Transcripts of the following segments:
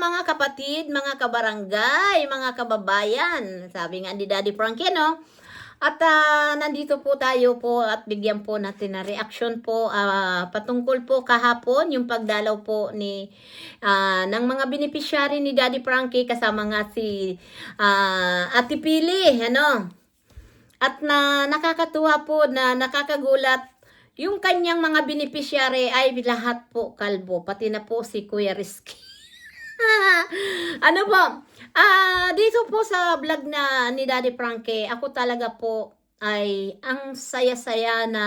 mga kapatid, mga kabarangay, mga kababayan. Sabi nga ni Daddy Frankie, no? At nandito po tayo po at bigyan po natin na reaksyon po patungkol po kahapon yung pagdalaw po ni ng mga beneficiary ni Daddy Frankie kasama nga si Ate Pili, ano? At nakakatuwa po na nakakagulat yung kanyang mga beneficiary ay lahat po kalbo, pati na po si Kuya Rizky. Ano po? Dito po sa vlog na ni Daddy Frankie, ako talaga po ay ang saya-saya na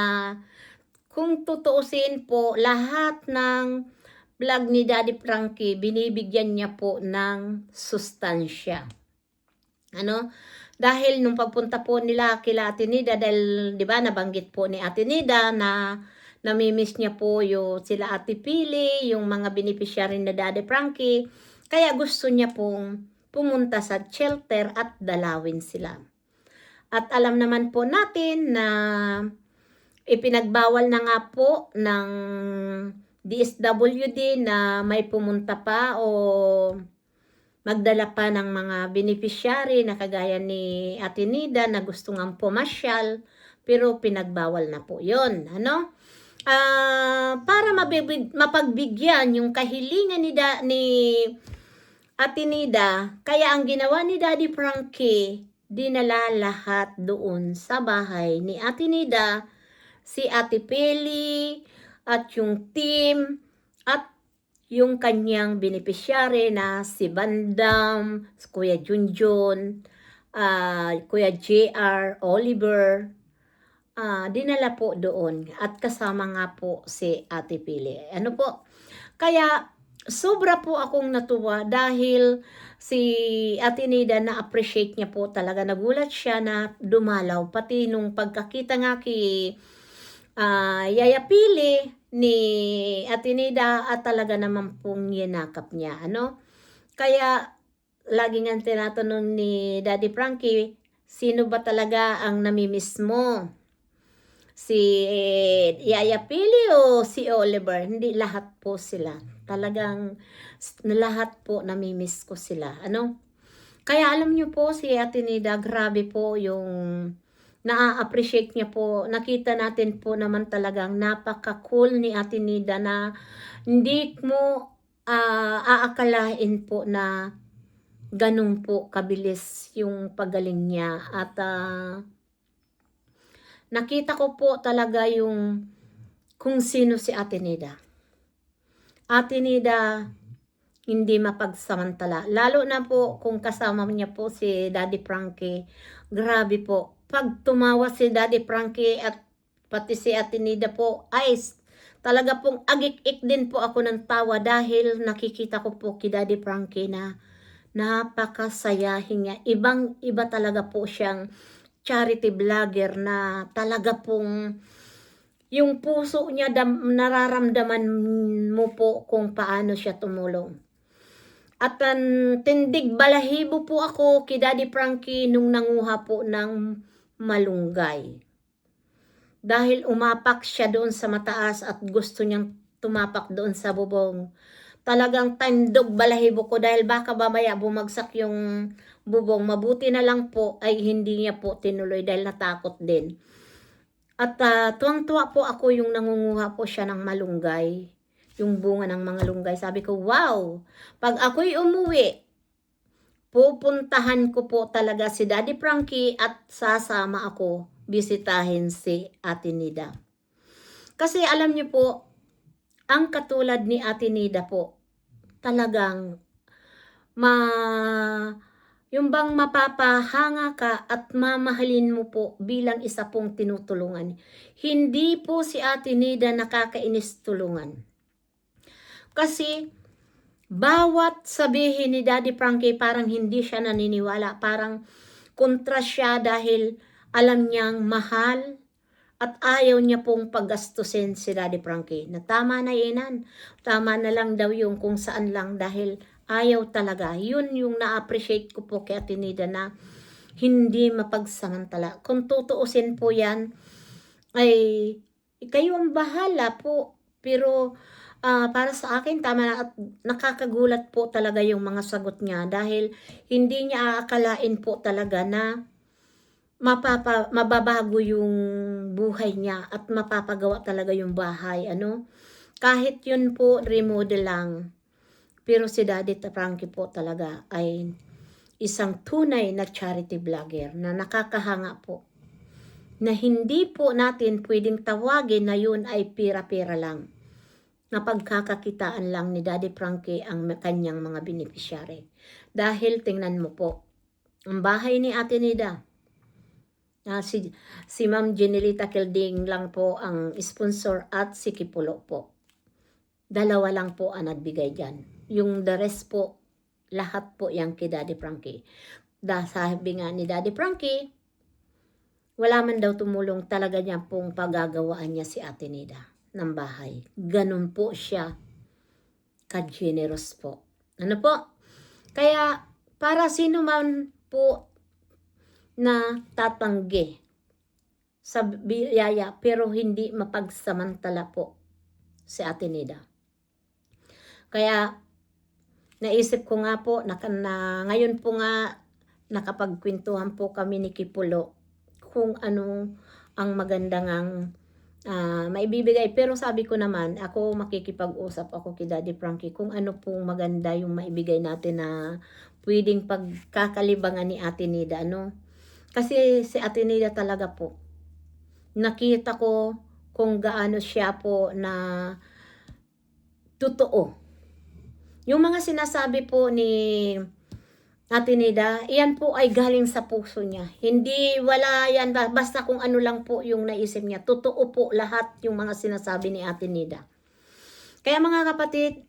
kung tutuusin po lahat ng vlog ni Daddy Frankie, binibigyan niya po ng sustansya. Ano? Dahil nung pagpunta po nila kila Ate Nida, dahil 'di ba nabanggit po ni Ate Nida na namimiss niya po yung sila Ate Pili, yung mga beneficiary na Daddy Frankie. Kaya gusto niya pong pumunta sa shelter at dalawin sila. At alam naman po natin na ipinagbawal na nga po ng DSWD na may pumunta pa o magdala pa ng mga beneficiary na kagaya ni Ate Nida na gusto nga pumasyal, pero pinagbawal na po yon, ano? Para mapagbigyan yung kahilingan ni Ate Nida, kaya ang ginawa ni Daddy Frankie, dinala lahat doon sa bahay ni Ate Nida, si Ate Pili, at yung team, at yung kanyang beneficiary na si Bandam, si Kuya Junjun, Kuya JR, Oliver, dinala po doon at kasama nga po si Ate Pili. Ano po? Kaya sobra po akong natuwa dahil si Ate Nida na-appreciate niya po talaga. Nagulat siya na dumalaw. Pati nung pagkakita nga kay Yaya Pili ni Ate Nida at talaga naman pong yinakap niya. Ano? Kaya lagi nga tinatanong ni Daddy Frankie, sino ba talaga ang namimiss mo? Si Yaya Pili o si Oliver? Hindi, lahat po sila. Talagang lahat po namimiss ko sila. Ano? Kaya alam niyo po si Ate Nida, grabe po yung na-appreciate niya po. Nakita natin po naman talagang napaka-cool ni Ate Nida na hindi mo aakalain po na ganun po kabilis yung pagaling niya. At nakita ko po talaga yung kung sino si Ate Nida. Ate Nida, hindi mapagsamantala. Lalo na po kung kasama niya po si Daddy Frankie. Grabe po. Pag tumawa si Daddy Frankie at pati si Ate Nida po, ay talaga pong agik-ik din po ako ng tawa dahil nakikita ko po kay Daddy Frankie na napakasayahin niya. Ibang-iba talaga po siyang charity vlogger na talaga pong yung puso niya nararamdaman mo po kung paano siya tumulong. At tindig balahibo po ako kay Daddy Frankie nung nanguha po ng malunggay. Dahil umapak siya doon sa mataas at gusto niyang tumapak doon sa bubong. Talagang tandog balahibo ko dahil baka mamaya bumagsak yung bubong. Mabuti na lang po ay hindi niya po tinuloy dahil natakot din. At tuwang-tuwa po ako yung nangunguha po siya ng malunggay. Yung bunga ng mga lunggay. Sabi ko, wow! Pag ako'y umuwi, pupuntahan ko po talaga si Daddy Frankie at sasama ako bisitahin si Ate Nida. Kasi alam niyo po, ang katulad ni Ate Nida po, talagang yung bang mapapahanga ka at mamahalin mo po bilang isa pong tinutulungan. Hindi po si Ate Nida nakakainis tulungan. Kasi bawat sabihin ni Daddy Frankie parang hindi siya naniniwala. Parang kontra siya dahil alam niyang mahal at ayaw niya pong paggastusin si Daddy Frankie. Na tama na inan. Tama na lang daw yung kung saan lang dahil ayaw talaga. Yun yung na-appreciate ko po kay Ate Nida na hindi mapagsamantala. Kung tutuusin po yan, ay kayo ang bahala po. Pero Para sa akin tama na at nakakagulat po talaga yung mga sagot niya dahil hindi niya aakalain po talaga na mababago yung buhay niya at mapapagawa talaga yung bahay ano. Kahit yun po remodel lang, pero si Daddy Frankie po talaga ay isang tunay na charity vlogger na nakakahanga po. Na hindi po natin pwedeng tawagin na yun ay pira-pira lang. Na pagkakakitaan lang ni Daddy Frankie ang kanyang mga beneficiary. Dahil tingnan mo po, ang bahay ni Ate Nida, si Ma'am Jenelita Kilding lang po ang sponsor at si Kipulo po. Dalawa lang po ang nagbigay dyan. Yung the rest po, lahat po yan kay Daddy Frankie. Sabi nga ni Daddy Frankie, wala man daw tumulong talaga niya pong pagagawaan niya si Ate Nida ng bahay. Ganun po siya ka-generous po. Ano po? Kaya para sino man po na tatanggi sa biyaya pero hindi mapagsamantala po si Ate Nida. Kaya naisip ko nga po na ngayon po nga nakapagkwentuhan po kami ni Kipulo kung ano ang magandang maibibigay. Pero sabi ko naman, ako makikipag-usap ako kay Daddy Frankie kung ano pong maganda yung maibigay natin na pwedeng pagkakalibangan ni Ate Nida, ano? Kasi si Ate Nida talaga po, nakita ko kung gaano siya po na totoo. Yung mga sinasabi po ni Ate Nida, iyan po ay galing sa puso niya. Hindi wala yan, basta kung ano lang po yung naisip niya. Totoo po lahat yung mga sinasabi ni Ate Nida. Kaya mga kapatid,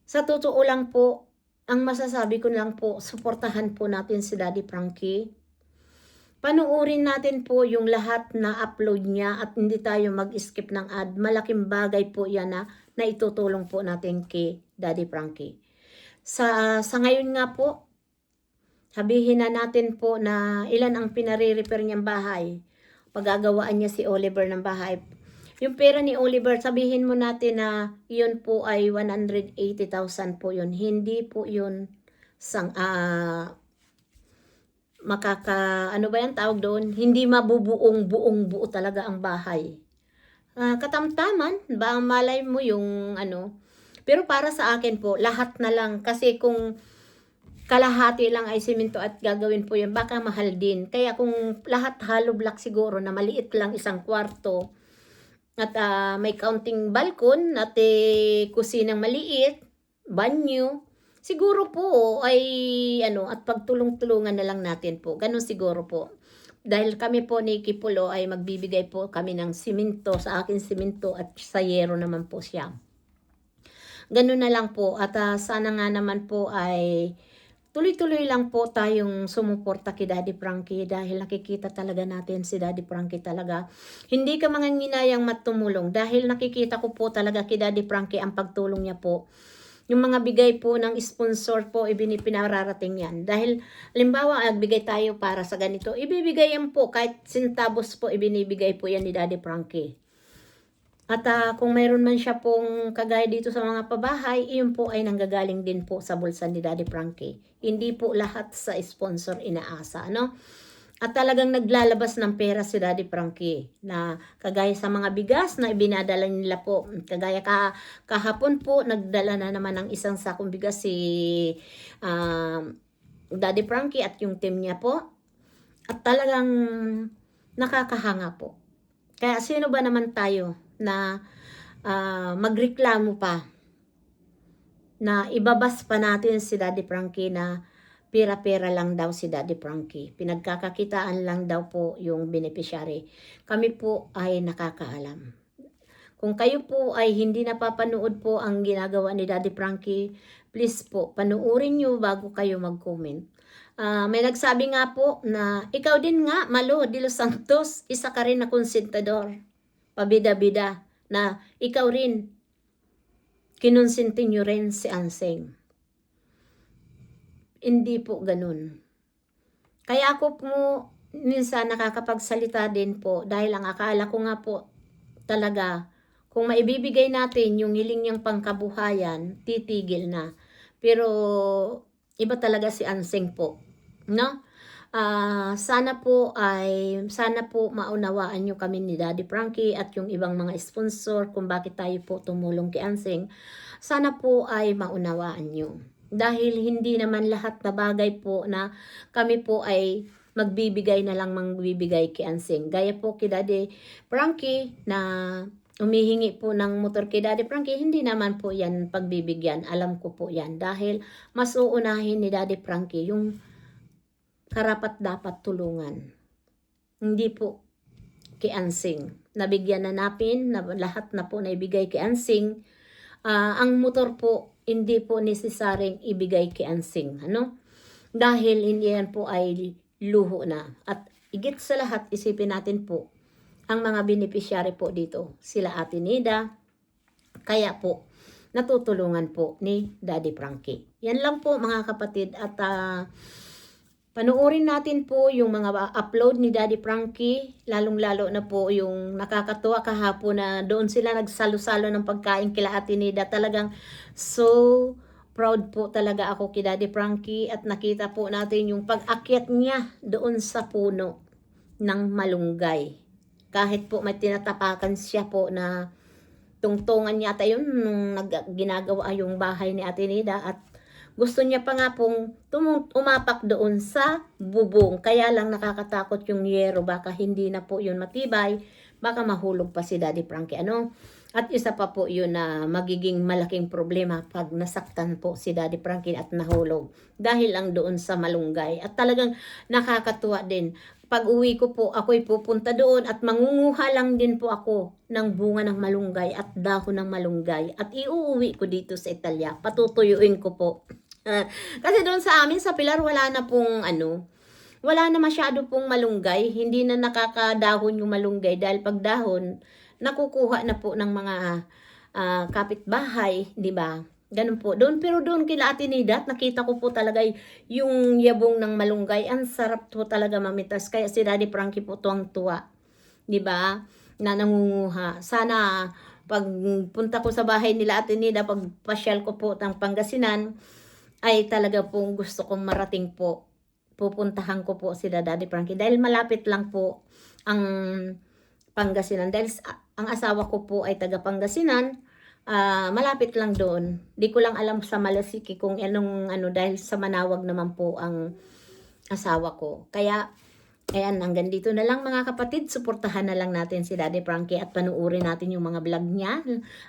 sa totoo lang po, ang masasabi ko lang po, suportahan po natin si Daddy Frankie. Panuorin natin po yung lahat na upload niya at hindi tayo mag-skip ng ad. Malaking bagay po yan na itutulong po natin kay Daddy Frankie. Sa ngayon nga po, sabihin na natin po na ilan ang pinare-repair niyang bahay. Pagagawaan niya si Oliver ng bahay. Yung pera ni Oliver, sabihin mo natin na yun po ay 180,000 po yun. Hindi po yun ano ba yan tawag doon? Hindi buong buo talaga ang bahay. Katamtaman, ba malay mo yung ano. Pero para sa akin po, lahat na lang. Kasi kung kalahati lang ay simento at gagawin po yan, baka mahal din. Kaya kung lahat hollow block siguro na maliit lang isang kwarto, at may counting balkon, at kusinang maliit, banyo, siguro po ay ano, at pagtulong-tulungan na lang natin po. Ganun siguro po. Dahil kami po ni Kipulo ay magbibigay po kami ng simento, sa akin simento at sayero naman po siya. Ganun na lang po at sana nga naman po ay tuloy-tuloy lang po tayong sumuporta kay Daddy Frankie dahil nakikita talaga natin si Daddy Frankie talaga. Hindi ka manginginayang matumulong dahil nakikita ko po talaga kay Daddy Frankie ang pagtulong niya po. Yung mga bigay po ng sponsor po, pinararating yan. Dahil, halimbawa, nagbigay tayo para sa ganito, ibibigay yan po, kahit centavos po, ibinibigay po yan ni Daddy Frankie. At kung mayroon man siya pong kagaya dito sa mga pabahay, iyon po ay nanggagaling din po sa bulsa ni Daddy Frankie. Hindi po lahat sa sponsor inaasa, no? At talagang naglalabas ng pera si Daddy Frankie na kagaya sa mga bigas na ibinadala nila po. Kagaya kahapon po, nagdala na naman ng isang sakong bigas si Daddy Frankie at yung team niya po. At talagang nakakahanga po. Kaya sino ba naman tayo na magreklamo pa na ibabas pa natin si Daddy Frankie na pera-pera lang daw si Daddy Frankie. Pinagkakakitaan lang daw po yung beneficiary. Kami po ay nakakaalam. Kung kayo po ay hindi napapanood po ang ginagawa ni Daddy Frankie, please po, panuorin nyo bago kayo mag-comment. May nagsabi nga po na ikaw din nga, Malo de los Santos, isa ka rin na konsentador. Pabida-bida na ikaw rin, kinonsinti nyo rin si Anseng. Hindi po ganun. Kaya ako po minsan nakakapagsalita din po dahil ang akala ko nga po talaga Kung maibibigay natin yung hiling niyang pangkabuhayan, titigil na. Pero iba talaga si Anseng po, no? Sana po maunawaan nyo kami ni Daddy Frankie at yung ibang mga sponsor kung bakit tayo po tumulong kay Anseng. Sana po ay maunawaan nyo. Dahil hindi naman lahat na bagay po na kami po ay magbibigay kay Anseng. Gaya po kay Daddy Frankie na humihingi po ng motor kay Daddy Frankie, hindi naman po yan pagbibigyan. Alam ko po yan. Dahil mas uunahin ni Daddy Frankie yung karapat dapat tulungan. Hindi po kay Anseng. Nabigyan na natin, na lahat na po naibigay kay Anseng. Ang motor po, hindi po necessaryong ibigay kay Anseng. Ano? Dahil hindi yan po ay luho na. At higit sa lahat, isipin natin po, ang mga beneficiary po dito, sila Ate Nida. Kaya po, natutulungan po ni Daddy Frankie. Yan lang po mga kapatid. At panuorin natin po yung mga upload ni Daddy Frankie. Lalong-lalo na po yung nakakatuwa kahapon na doon sila nagsalo-salo ng pagkain kila Ate Nida. Talagang so proud po talaga ako kay Daddy Frankie. At nakita po natin yung pag-akyat niya doon sa puno ng malunggay. Kahit po may tinatapakan siya po na tungtungan yata yun nung ginagawa yung bahay ni Ate Nida at gusto niya pa nga pong umapak doon sa bubong. Kaya lang nakakatakot yung yero, baka hindi na po yun matibay, baka mahulog pa si Daddy Frankie. Ano? At isa pa po yun na magiging malaking problema pag nasaktan po si Daddy Frankie at nahulog. Dahil lang doon sa malunggay. At talagang nakakatuwa din. Pag uwi ko po, ako'y pupunta doon at mangunguha lang din po ako ng bunga ng malunggay at dahon ng malunggay. At iuuwi ko dito sa Italia. Patutuyuin ko po. Kasi doon sa amin, sa Pilar, wala na masyado pong malunggay. Hindi na nakakadahon yung malunggay dahil pag dahon, nakukuha na po ng mga kapitbahay, di ba? Ganun po. Pero doon kila Ate Nida, nakita ko po talaga yung yabong ng malunggay. Ang sarap po talaga mamitas. Kaya si Daddy Frankie po tuwang-tuwa. Di ba? Na nangunguha. Sana pag punta ko sa bahay nila Ate Nida, pag pasyal ko po ng Pangasinan, ay talaga pong gusto kong marating po. Pupuntahan ko po sila Daddy Frankie. Dahil malapit lang po ang Pangasinan. Dahil ang asawa ko po ay taga Pangasinan. Malapit lang doon. Di ko lang alam sa Malasiki kung dahil sa Manawag naman po ang asawa ko. Kaya, ayan, hanggang dito na lang mga kapatid. Suportahan na lang natin si Daddy Frankie at panuorin natin yung mga vlog niya.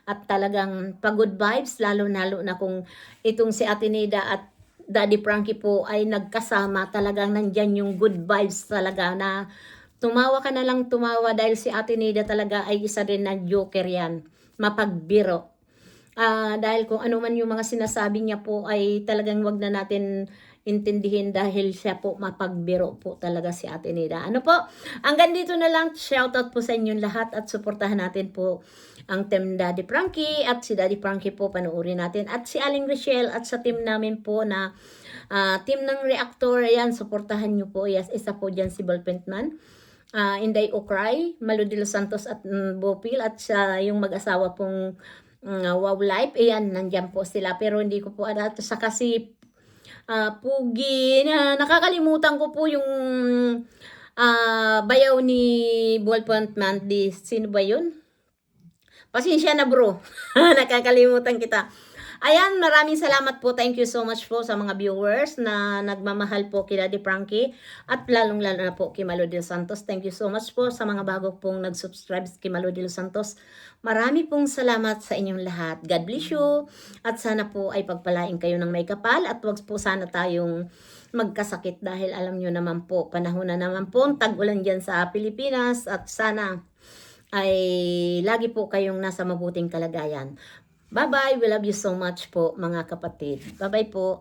At talagang pag-good vibes, lalo-lalo na kung itong si Ate Nida at Daddy Frankie po ay nagkasama. Talagang nandyan yung good vibes talaga na tumawa ka na lang tumawa dahil si Ate Nida talaga ay isa rin na joker yan. Mapagbiro. Dahil kung ano man yung mga sinasabi niya po ay talagang wag na natin intindihin dahil siya po mapagbiro po talaga si Ate Nida. Ano po? Hanggang dito na lang. Shoutout po sa inyong lahat at suportahan natin po ang team Daddy Frankie at si Daddy Frankie po panuorin natin at si Aling Rochelle at sa team namin po na team ng Reactor. Ayan, suportahan nyo po. Yes, isa po dyan si Ballpentman. Inday Okray, Malo de los Santos at Bopil at yung mag-asawa pong Wow Life. Ayan, nandyan po sila. Pero hindi ko po at saka si Pugi na nakakalimutan ko po yung bayaw ni Ballpentman. Sino ba yun? Pasensya na bro. Nakakalimutan kita. Ayan, maraming salamat po. Thank you so much po sa mga viewers na nagmamahal po kay Daddy Frankie at lalong-lalo na po kay Malo de los Santos. Thank you so much po sa mga bago pong nag-subscribe kay Malo de los Santos. Marami pong salamat sa inyong lahat. God bless you. At sana po ay pagpalain kayo ng may kapal at wag po sana tayong magkasakit dahil alam nyo naman po, panahon na naman po, tag-ulan dyan sa Pilipinas at sana ay lagi po kayong nasa mabuting kalagayan. Bye-bye. We love you so much po mga kapatid. Bye-bye po.